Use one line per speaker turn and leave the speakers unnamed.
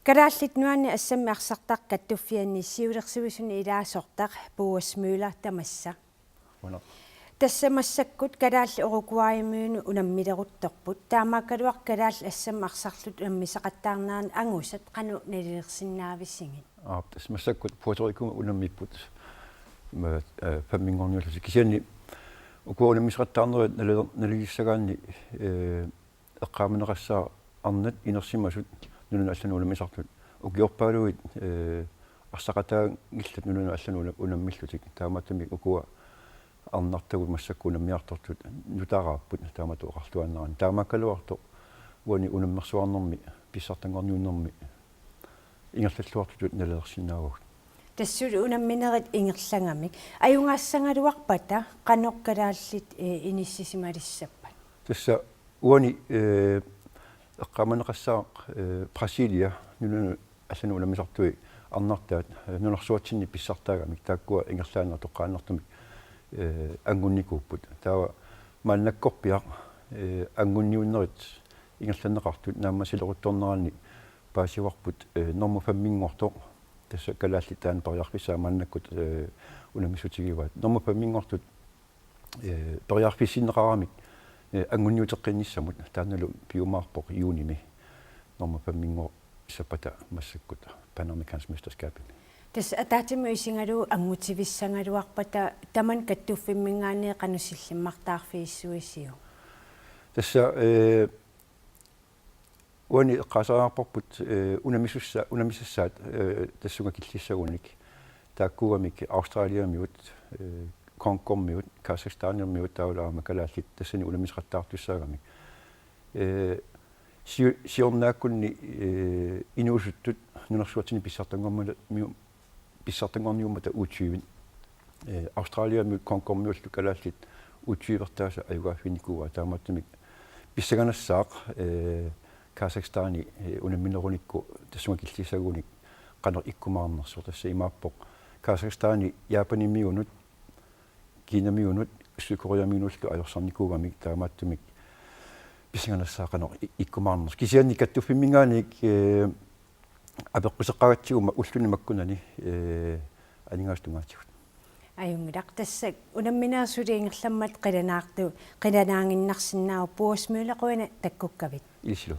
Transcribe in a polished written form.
Kadaallit nuanni assami arsartaq kattuffianni siulersuisuni ilaasortaq puuasmüüla tamassa. Tassamassakut kadaalli orukuaimiunu unammileruttorput taamakaluaq kadaalli assami arsarlut unammisaqattaarnaan angusat qanu nalilерсиннаависсигит.
Tassamassakut Puerto unammipput famingorniullusi kisianni ukua unammisaqattaarnerit nalilissagaanni eqqaameneqassaa arnat inersimasut nunun allanu unammisartut ukiorpaaluit arsaqataa gillat nunun allanu unammillutik taamatamik ukua arnartagul massakku unammiartortut nutaaraaput taamatu oqartuanneran taamakaluarto uani unammersuarnermi pissartangorniunnermi ingerlalluartut nalilерсиннаавагут
тассулу унамминерит ингерлагамик аюнгаассангалуарпата qanoqqalaallit inissisimalissapat
тасса уани эққаманеқассаа Брасилия нуну аллану уламисартуи арнартаат нунерсуатсинни писсартаагамик тааккуа ингерлаанер тоққааннартумик ангунникууппут таава мааннаккорпиақ ангунниуннерит ингерланеқартут нааммасилерутторнераани паасиварпут норма фаммингорто тасса калаалли таан париарписаа мааннаккут уламисутигиваат норма фаммингортут париарписиннеқарамик ангунниутеққинниссамут тааналу пиумаарпоқ юуними норма фаммингор сапата массаккут панамикансмистаскапи
тас атаатиму исингалу ангутивиссангалуарпата таман каттуффиммингаани қанусиллиммартаарфииссуисиу
тасса уани эққасаарпарпут унамисуссаат тассунга киллиссагуник тааккуамик Австралиамиут Конкоммиут Казахстаниумиут таулаама калааллит тассани унамисқаттаартуссаагамик сиорнааккунни инуусуттут нунерсуатсини писсартангорниуммата U20 Австралиамиут Конкоммиуллу калааллит U20-вертааса аюгааффиникуа тааматтамик писсаганассаақ Казахстани унамминеруникку тассунга киллисагуник qanер иккумаарнерсур тасса имааппоқ Казахстани Япанимиунут Кинамиунут Сукориаминуллу аёрсарникуугамик таамааттумик писинганассаақанер иккумаарнерс кисианни каттуффиммингааник апеққусеққагатсигума уллуни маккунани анигаастунгаатигут
аюнгилақ тассак унамминерсулиингерламмат қиланаарту қиланаангиннарсинаау пуасмуулақуина таккуккавит
илсилу